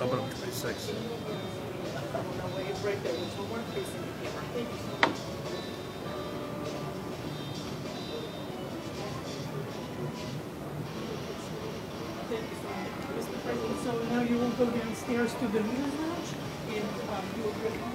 Number 56. Right there, there's one more facing the camera. Thank you so much. Thank you so much, Mr. President. So now you will go downstairs to the leaders lounge and you will get on.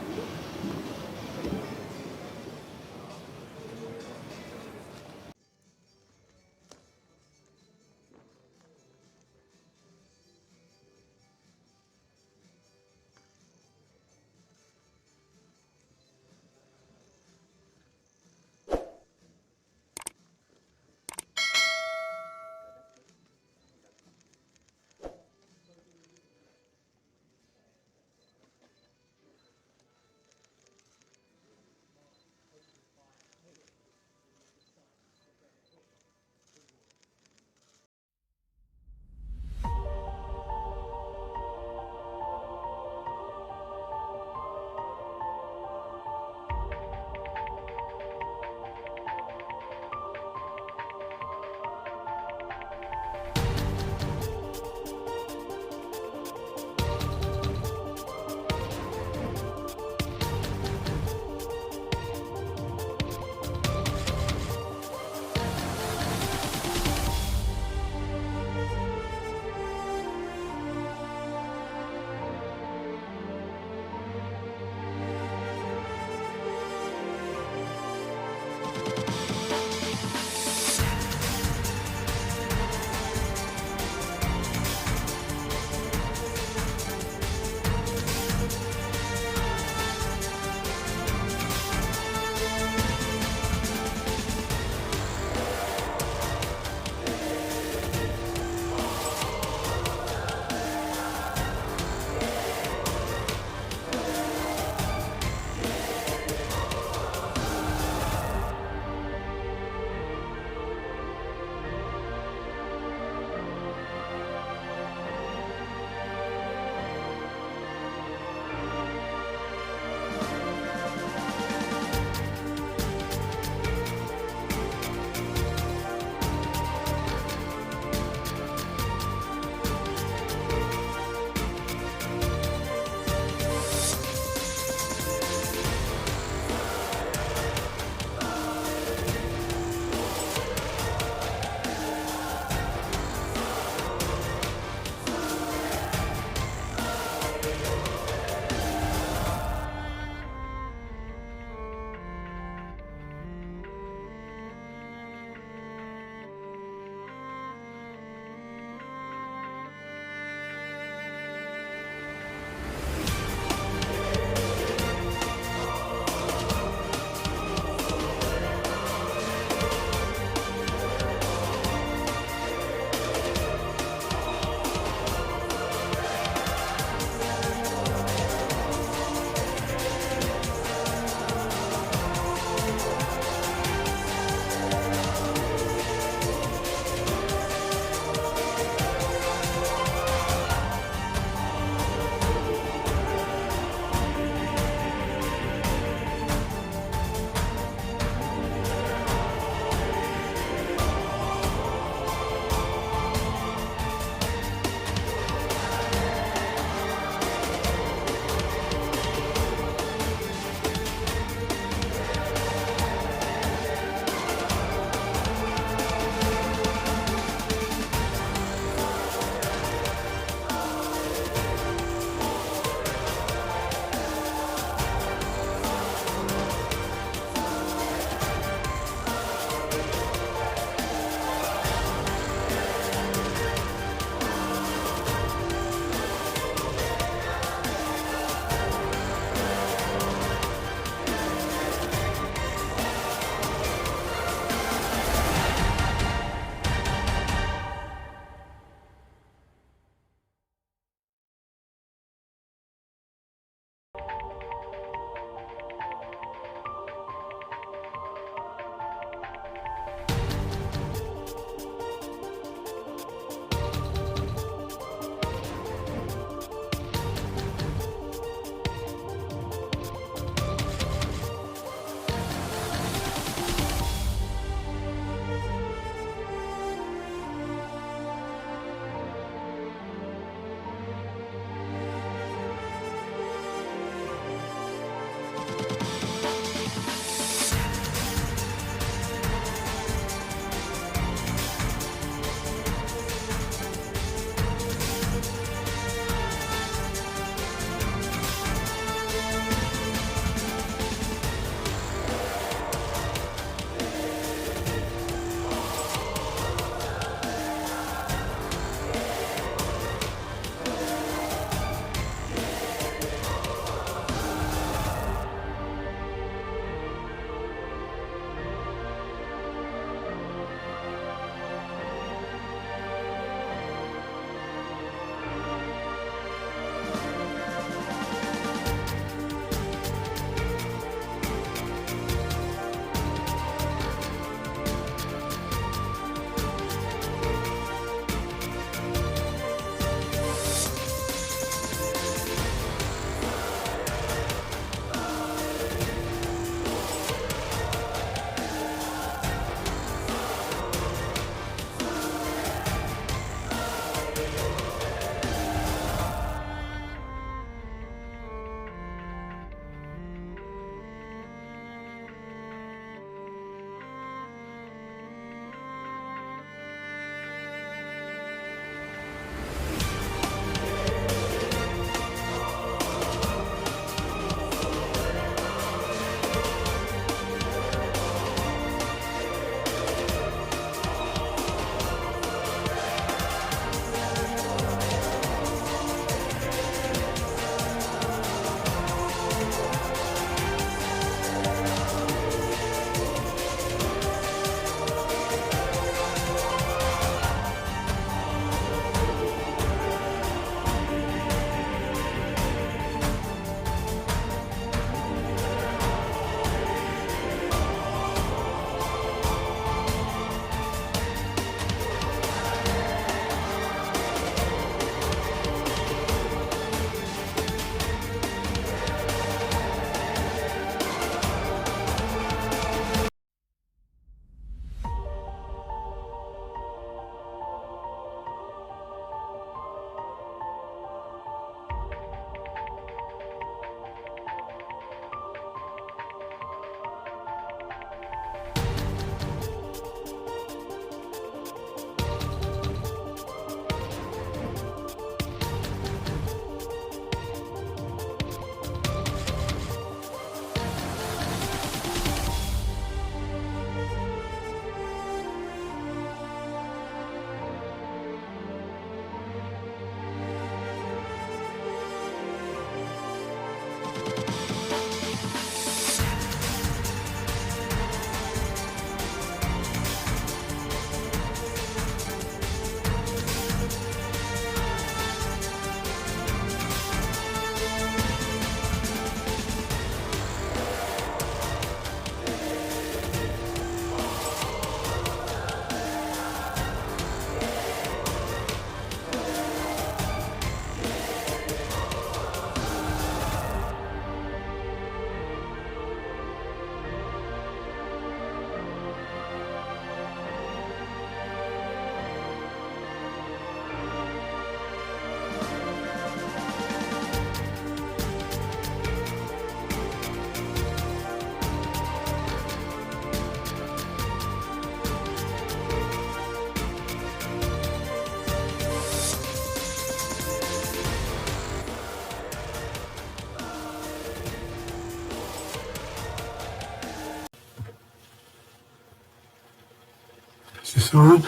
Is this on?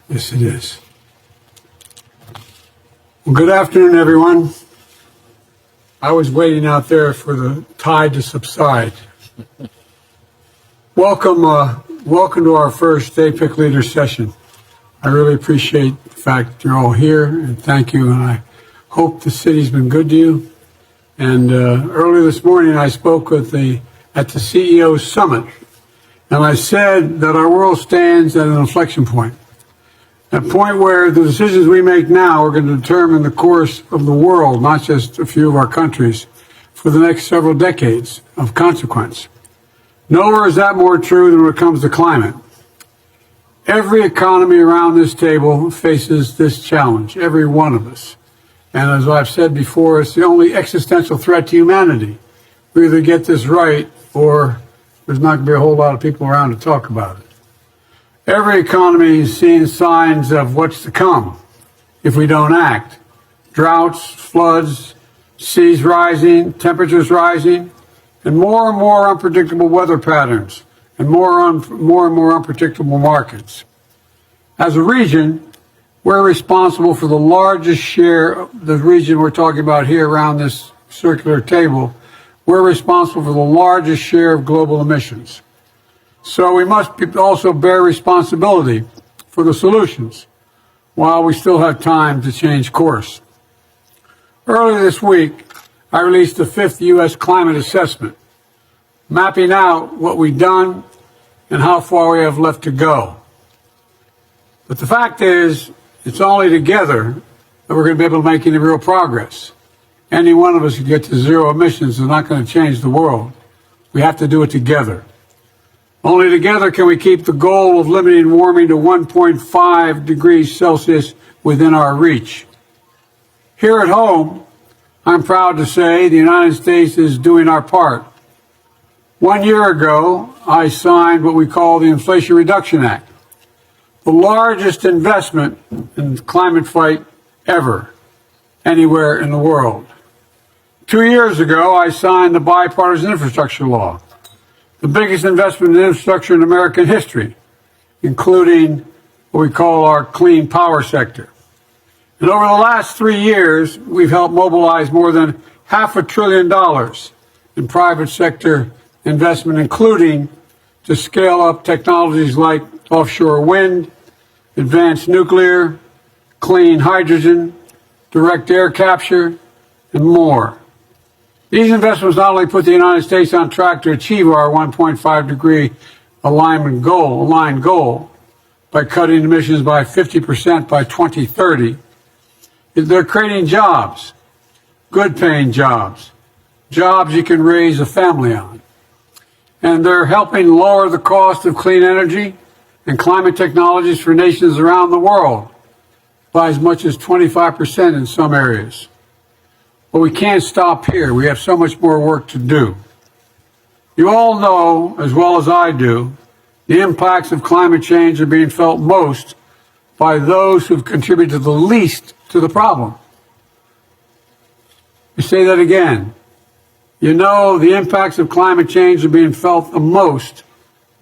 Yes, it is. Well, good afternoon, everyone. I was waiting out there for the tide to subside. Welcome to our first APEC leader session. I really appreciate the fact that you're all here, and thank you. And I hope the city's been good to you. And earlier this morning, I spoke at the CEO Summit, and I said that our world stands at an inflection point. A point where the decisions we make now are going to determine the course of the world, not just a few of our countries, for the next several decades of consequence. Nowhere is that more true than when it comes to climate. Every economy around this table faces this challenge, every one of us. And as I've said before, it's the only existential threat to humanity. We either get this right or there's not going to be a whole lot of people around to talk about it. Every economy is seeing signs of what's to come if we don't act. Droughts, floods, seas rising, temperatures rising, and more unpredictable weather patterns, and more and more unpredictable markets. As a region, we're responsible for the largest share of the region we're talking about here around this circular table. We're responsible for the largest share of global emissions. So we must also bear responsibility for the solutions while we still have time to change course. Earlier this week, I released the 5th U.S. Climate Assessment, mapping out what we've done and how far we have left to go. But the fact is, it's only together that we're going to be able to make any real progress. Any one of us can get to zero emissions is not going to change the world. We have to do it together. Only together can we keep the goal of limiting warming to 1.5 degrees Celsius within our reach. Here at home, I'm proud to say the United States is doing our part. 1 year ago, I signed what we call the Inflation Reduction Act, the largest investment in the climate fight ever, anywhere in the world. 2 years ago, I signed the Bipartisan Infrastructure Law, the biggest investment in infrastructure in American history, including what we call our clean power sector. And over the last 3 years, we've helped mobilize more than $500 billion in private sector investment, including to scale up technologies like offshore wind, advanced nuclear, clean hydrogen, direct air capture, and more. These investments not only put the United States on track to achieve our 1.5 degree aligned goal by cutting emissions by 50% by 2030, they're creating jobs, good paying jobs, jobs you can raise a family on. And they're helping lower the cost of clean energy and climate technologies for nations around the world by as much as 25% in some areas. But we can't stop here. We have so much more work to do. You all know, as well as I do, the impacts of climate change are being felt most by those who've contributed the least to the problem. I say that again. You know the impacts of climate change are being felt the most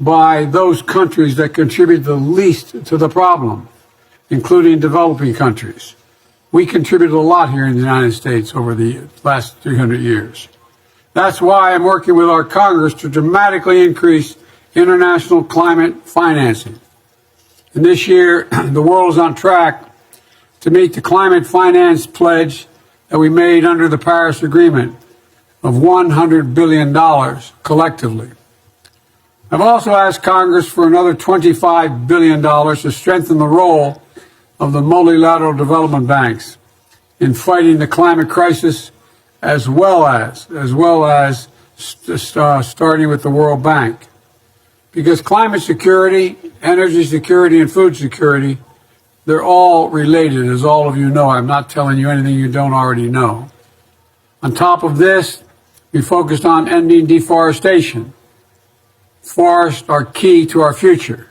by those countries that contribute the least to the problem, including developing countries. We contributed a lot here in the United States over the last 300 years. That's why I'm working with our Congress to dramatically increase international climate financing. And this year, the world is on track to meet the climate finance pledge that we made under the Paris Agreement of $100 billion collectively. I've also asked Congress for another $25 billion to strengthen the role of the multilateral development banks in fighting the climate crisis, as well as starting with the World Bank. Because climate security, energy security, and food security, they're all related, as all of you know. I'm not telling you anything you don't already know. On top of this, we focused on ending deforestation. Forests are key to our future.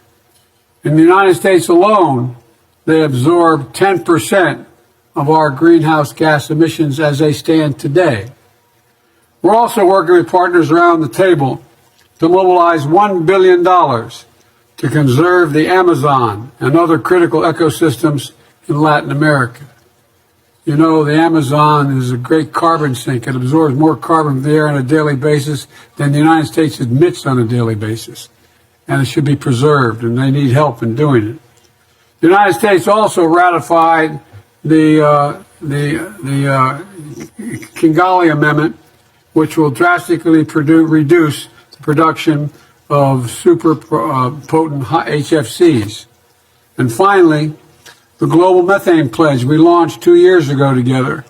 In the United States alone, they absorb 10% of our greenhouse gas emissions as they stand today. We're also working with partners around the table to mobilize $1 billion to conserve the Amazon and other critical ecosystems in Latin America. You know, the Amazon is a great carbon sink. It absorbs more carbon from the air on a daily basis than the United States emits on a daily basis. And it should be preserved, and they need help in doing it. The United States also ratified the Kigali Amendment, which will drastically reduce the production of super potent HFCs. And finally, the Global Methane Pledge we launched 2 years ago together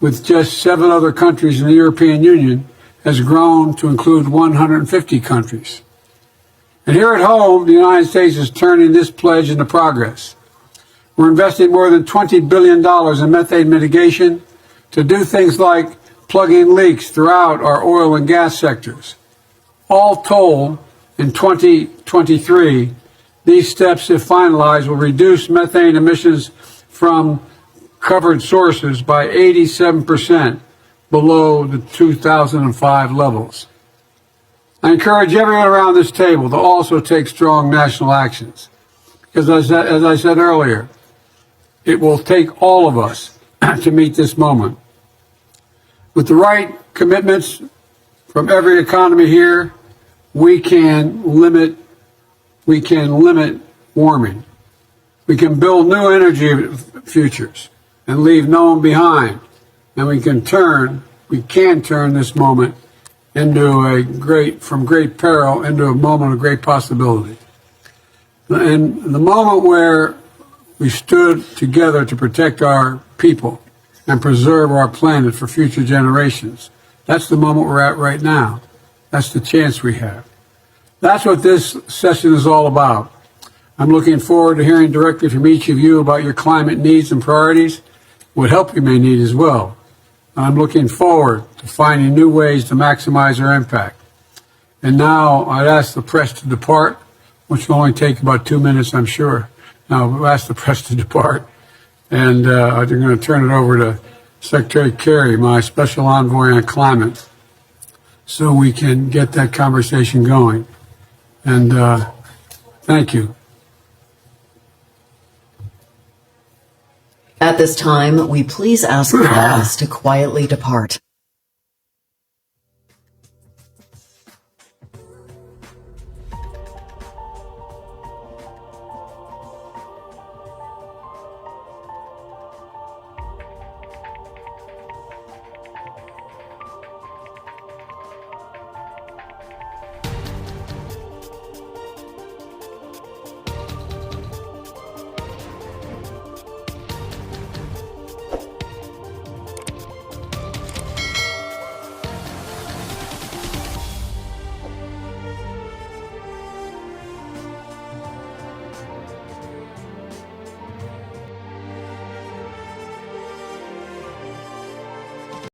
with just 7 other countries in the European Union has grown to include 150 countries. And here at home, the United States is turning this pledge into progress. We're investing more than $20 billion in methane mitigation to do things like plugging leaks throughout our oil and gas sectors. All told, in 2023, these steps, if finalized, will reduce methane emissions from covered sources by 87% below the 2005 levels. I encourage everyone around this table to also take strong national actions, because as I said earlier, it will take all of us to meet this moment. With the right commitments from every economy here, we can limit warming. We can build new energy futures and leave no one behind. And we can turn this moment into from great peril into a moment of great possibility. And the moment where we stood together to protect our people and preserve our planet for future generations, that's the moment we're at right now. That's the chance we have. That's what this session is all about. I'm looking forward to hearing directly from each of you about your climate needs and priorities, what help you may need as well. I'm looking forward to finding new ways to maximize our impact. And now I'd ask the press to depart, which will only take about 2 minutes, I'm sure. Now we'll ask the press to depart, and I'm going to turn it over to Secretary Kerry, my special envoy on climate, so we can get that conversation going. And thank you. At this time, we please ask the press to quietly depart.